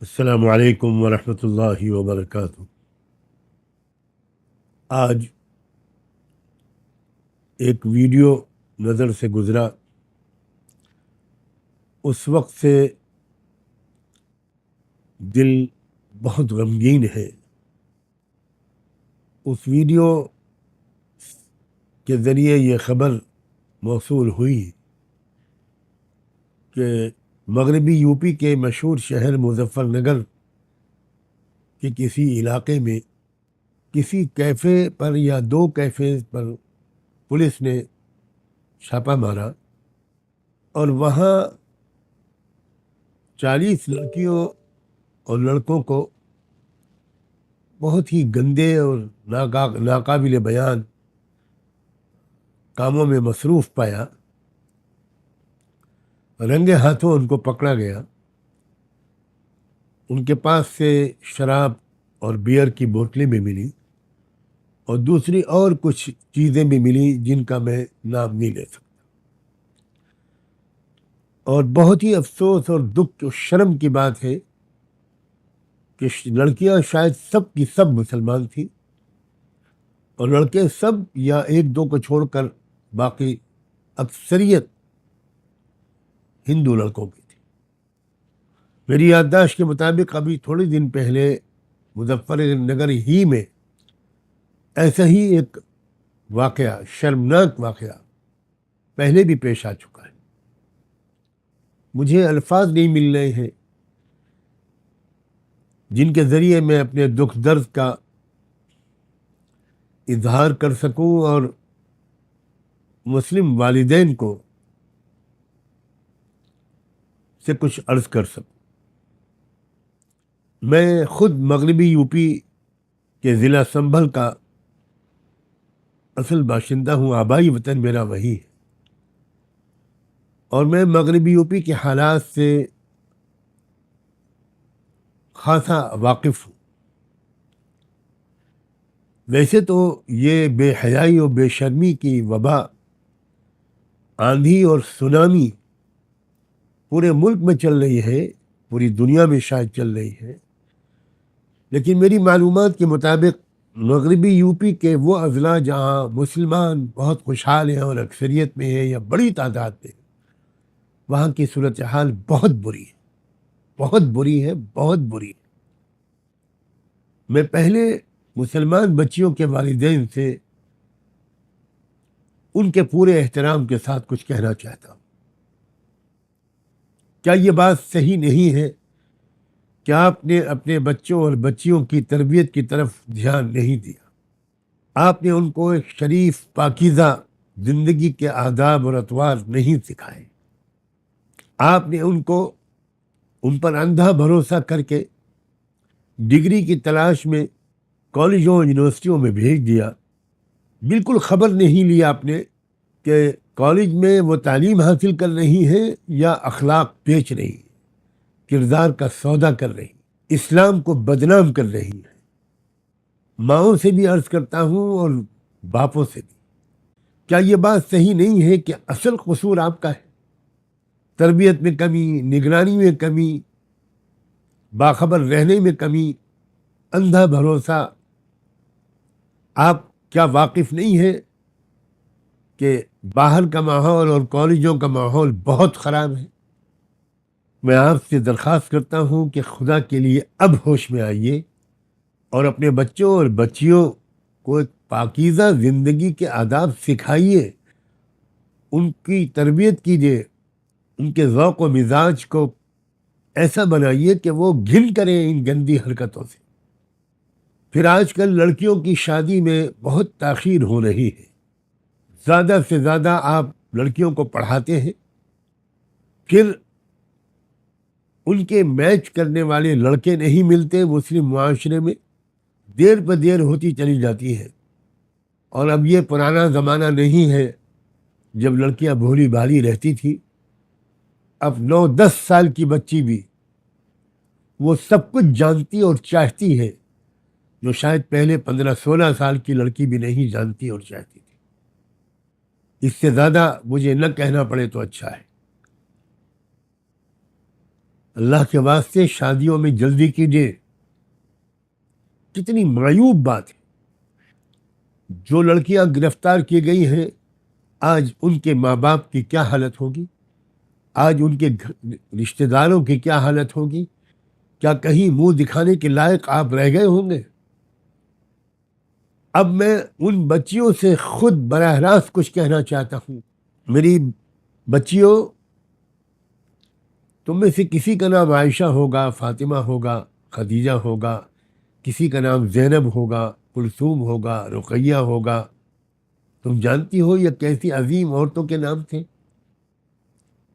السلام علیکم ورحمۃ اللہ وبرکاتہ۔ آج ایک ویڈیو نظر سے گزرا، اس وقت سے دل بہت غمگین ہے۔ اس ویڈیو کے ذریعے یہ خبر موصول ہوئی کہ مغربی یو پی کے مشہور شہر مظفر نگر کے کسی علاقے میں کسی کیفے پر یا دو کیفے پر پولیس نے چھاپا مارا اور وہاں 40 لڑکیوں اور لڑکوں کو بہت ہی گندے اور ناقابل بیان کاموں میں مصروف پایا۔ رنگے ہاتھوں ان کو پکڑا گیا۔ ان کے پاس سے شراب اور بیئر کی بوتلیں بھی ملی اور دوسری اور کچھ چیزیں بھی ملی جن کا میں نام نہیں لے سکتا۔ اور بہت ہی افسوس اور دکھ اور شرم کی بات ہے کہ لڑکیاں شاید سب کی سب مسلمان تھیں اور لڑکے سب یا ایک دو کو چھوڑ کر باقی اکثریت ہندو لڑکوں کی تھی۔ میری یادداشت کے مطابق ابھی تھوڑے دن پہلے مظفر نگر ہی میں ایسا ہی ایک واقعہ، شرمناک واقعہ پہلے بھی پیش آ چکا ہے۔ مجھے الفاظ نہیں مل رہے ہیں جن کے ذریعے میں اپنے دکھ درد کا اظہار کر سکوں اور مسلم والدین کو سے کچھ عرض کر سکوں۔ میں خود مغربی یو پی کے ضلع سنبھل کا اصل باشندہ ہوں، آبائی وطن میرا وہی ہے، اور میں مغربی یو پی کے حالات سے خاصا واقف ہوں۔ ویسے تو یہ بے حیائی اور بے شرمی کی وبا، آندھی اور سونامی پورے ملک میں چل رہی ہے، پوری دنیا میں شاید چل رہی ہے، لیکن میری معلومات کے مطابق مغربی یو پی کے وہ اضلاع جہاں مسلمان بہت خوشحال ہیں اور اکثریت میں ہیں یا بڑی تعداد میں، وہاں کی صورتحال بہت بری ہے، بہت بری ہے، بہت بری ہے۔ میں پہلے مسلمان بچیوں کے والدین سے ان کے پورے احترام کے ساتھ کچھ کہنا چاہتا ہوں۔ کیا یہ بات صحیح نہیں ہے کہ آپ نے اپنے بچوں اور بچیوں کی تربیت کی طرف دھیان نہیں دیا؟ آپ نے ان کو ایک شریف پاکیزہ زندگی کے آداب اور اطوار نہیں سکھائے۔ آپ نے ان پر اندھا بھروسہ کر کے ڈگری کی تلاش میں کالجوں اور یونیورسٹیوں میں بھیج دیا۔ بالکل خبر نہیں لی آپ نے کہ کالج میں وہ تعلیم حاصل کر رہی ہیں یا اخلاق بیچ رہی ہیں، کردار کا سودا کر رہی ہیں، اسلام کو بدنام کر رہی ہیں۔ ماؤں سے بھی عرض کرتا ہوں اور باپوں سے بھی، کیا یہ بات صحیح نہیں ہے کہ اصل قصور آپ کا ہے؟ تربیت میں کمی، نگرانی میں کمی، باخبر رہنے میں کمی، اندھا بھروسہ۔ آپ کیا واقف نہیں ہے کہ باہر کا ماحول اور کالجوں کا ماحول بہت خراب ہے؟ میں آپ سے درخواست کرتا ہوں کہ خدا کے لیے اب ہوش میں آئیے اور اپنے بچوں اور بچیوں کو ایک پاکیزہ زندگی کے آداب سکھائیے، ان کی تربیت کیجیے، ان کے ذوق و مزاج کو ایسا بنائیے کہ وہ گھن کریں ان گندی حرکتوں سے۔ پھر آج کل لڑکیوں کی شادی میں بہت تاخیر ہو رہی ہے۔ زیادہ سے زیادہ آپ لڑکیوں کو پڑھاتے ہیں، پھر ان کے میچ کرنے والے لڑکے نہیں ملتے مسلم معاشرے میں، دیر پہ دیر ہوتی چلی جاتی ہے۔ اور اب یہ پرانا زمانہ نہیں ہے جب لڑکیاں بھولی بھالی رہتی تھی۔ اب 9-10 سال کی بچی بھی وہ سب کچھ جانتی اور چاہتی ہے جو شاید پہلے 15-16 سال کی لڑکی بھی نہیں جانتی اور چاہتی تھی۔ اس سے زیادہ مجھے نہ کہنا پڑے تو اچھا ہے۔ اللہ کے واسطے شادیوں میں جلدی کیجیے. کتنی معیوب بات ہے. جو لڑکیاں گرفتار کی گئی ہیں آج ان کے ماں باپ کی کیا حالت ہوگی, آج ان کے رشتہ داروں کی کیا حالت ہوگی. کیا کہیں منہ دکھانے کے لائق آپ رہ گئے ہوں گے؟ اب میں ان بچیوں سے خود براہ راست کچھ کہنا چاہتا ہوں. میری بچیوں، تم میں سے کسی کا نام عائشہ ہوگا، فاطمہ ہوگا، خدیجہ ہوگا، کسی کا نام زینب ہوگا، کلثوم ہوگا، رقیہ ہوگا. تم جانتی ہو یہ کیسی عظیم عورتوں کے نام تھے؟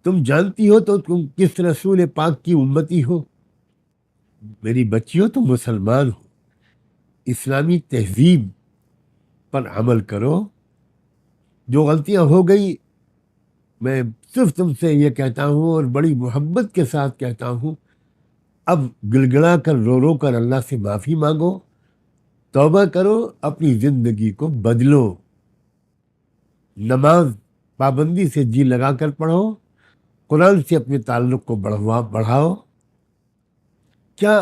تم جانتی ہو تو تم کس رسول پاک کی امتی ہو؟ میری بچیوں، تم مسلمان ہو، اسلامی تہذیب پر عمل کرو. جو غلطیاں ہو گئی میں صرف تم سے یہ کہتا ہوں اور بڑی محبت کے ساتھ کہتا ہوں، اب گڑگڑا کر رو رو کر اللہ سے معافی مانگو، توبہ کرو، اپنی زندگی کو بدلو. نماز پابندی سے جی لگا کر پڑھو، قرآن سے اپنے تعلق کو بڑھاؤ. کیا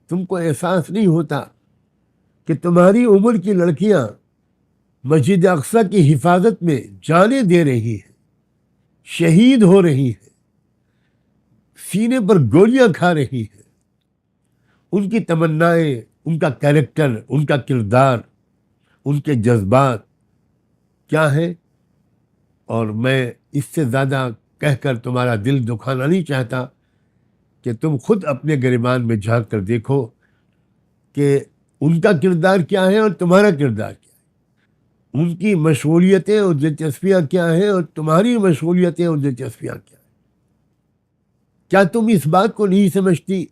تم کو احساس نہیں ہوتا کہ تمہاری عمر کی لڑکیاں مسجد اقصی کی حفاظت میں جانیں دے رہی ہیں، شہید ہو رہی ہیں، سینے پر گولیاں کھا رہی ہیں؟ ان کی تمنائیں، ان کا کیریکٹر، ان کا کردار، ان کے جذبات کیا ہیں؟ اور میں اس سے زیادہ کہہ کر تمہارا دل دکھانا نہیں چاہتا کہ تم خود اپنے گریبان میں جھانک کر دیکھو کہ ان کا کردار کیا ہے اور تمہارا کردار کیا ہے، ان کی مشغولیتیں اور دلچسپیاں کیا ہیں اور تمہاری مشغولیتیں اور دلچسپیاں کیا ہیں. کیا تم اس بات کو نہیں سمجھتی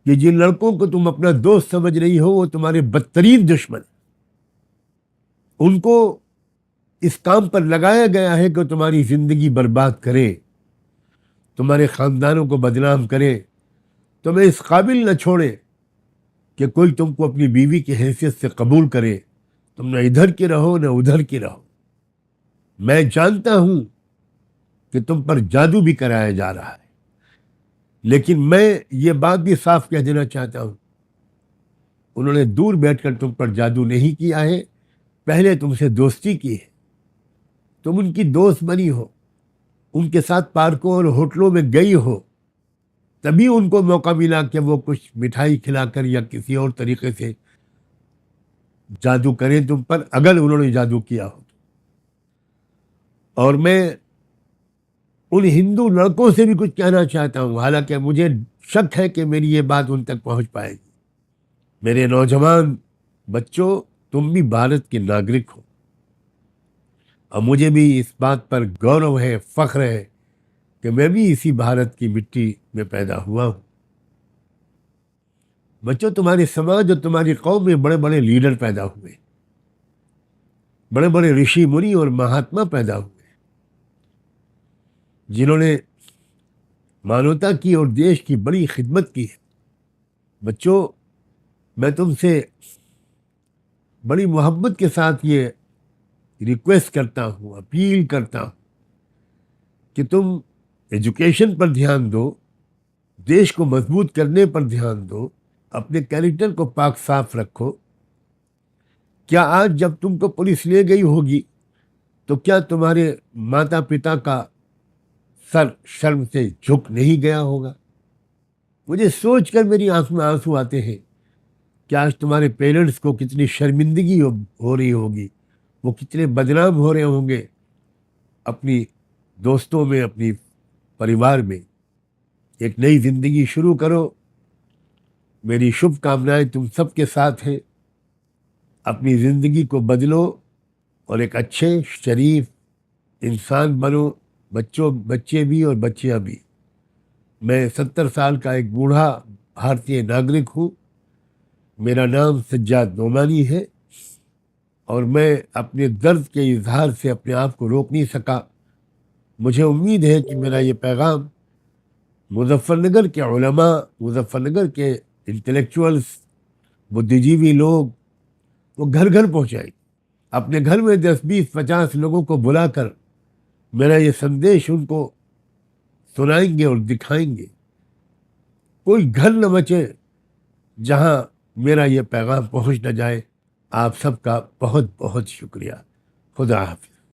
کہ جن لڑکوں کو تم اپنا دوست سمجھ رہی ہو وہ تمہارے بدترین دشمن ہیں؟ ان کو اس کام پر لگایا گیا ہے کہ تمہاری زندگی برباد کرے، تمہارے خاندانوں کو بدنام کرے، تمہیں اس قابل نہ چھوڑے کہ کوئی تم کو اپنی بیوی کی حیثیت سے قبول کرے. تم نہ ادھر کی رہو نہ ادھر کی رہو. میں جانتا ہوں کہ تم پر جادو بھی کرایا جا رہا ہے، لیکن میں یہ بات بھی صاف کہہ دینا چاہتا ہوں، انہوں نے دور بیٹھ کر تم پر جادو نہیں کیا ہے، پہلے تم سے دوستی کی ہے. تم ان کی دوست بنی ہو، ان کے ساتھ پارکوں اور ہوٹلوں میں گئی ہو، تبھی ان کو موقع ملا کہ وہ کچھ مٹھائی کھلا کر یا کسی اور طریقے سے جادو کریں تم پر، اگر انہوں نے جادو کیا ہو. اور میں ان ہندو لڑکوں سے بھی کچھ کہنا چاہتا ہوں، حالانکہ مجھے شک ہے کہ میری یہ بات ان تک پہنچ پائے گی. میرے نوجوان بچوں، تم بھی بھارت کے ناگرک ہو، اور مجھے بھی اس بات پر گورو ہے، فخر ہے کہ میں بھی اسی بھارت کی مٹی میں پیدا ہوا ہوں. بچوں، تمہارے سماج اور تمہاری قوم میں بڑے بڑے لیڈر پیدا ہوئے، بڑے بڑے رشی منی اور مہاتما پیدا ہوئے، جنہوں نے مانوتا کی اور دیش کی بڑی خدمت کی ہے. بچوں، میں تم سے بڑی محبت کے ساتھ یہ ریکویسٹ کرتا ہوں، اپیل کرتا ہوں کہ تم ایجوکیشن پر دھیان دو، دیش کو مضبوط کرنے پر دھیان دو، اپنے کیریکٹر کو پاک صاف رکھو. کیا آج جب تم کو پولیس لے گئی ہوگی تو کیا تمہارے ماتا پتا کا سر شرم سے جھک نہیں گیا ہوگا؟ مجھے سوچ کر میری آنکھ میں آنسو آتے ہیں کہ آج تمہارے پیرنٹس کو کتنی شرمندگی ہو رہی ہوگی، وہ کتنے بدنام ہو رہے ہوں گے اپنی دوستوں میں، اپنی پریوار میں. ایک نئی زندگی شروع کرو. میری شبھ کامنائیں تم سب کے ساتھ ہیں. اپنی زندگی کو بدلو اور ایک اچھے شریف انسان بنو، بچے بھی اور بچیاں بھی. میں 70 سال کا ایک بوڑھا بھارتی ناگرک ہوں. میرا نام سجاد نعمانی ہے اور میں اپنے درد کے اظہار سے اپنے آپ کو روک نہیں سکا. مجھے امید ہے کہ میرا یہ پیغام مظفر نگر کے علماء، مظفر نگر کے انٹلیکچوئلس، بدھ جیوی لوگ وہ گھر گھر پہنچائیں. اپنے گھر میں 10 20 50 لوگوں کو بلا کر میرا یہ سندیش ان کو سنائیں گے اور دکھائیں گے کوئی گھر نہ بچے جہاں میرا یہ پیغام پہنچ نہ جائے. آپ سب کا بہت بہت شکریہ. خدا حافظ.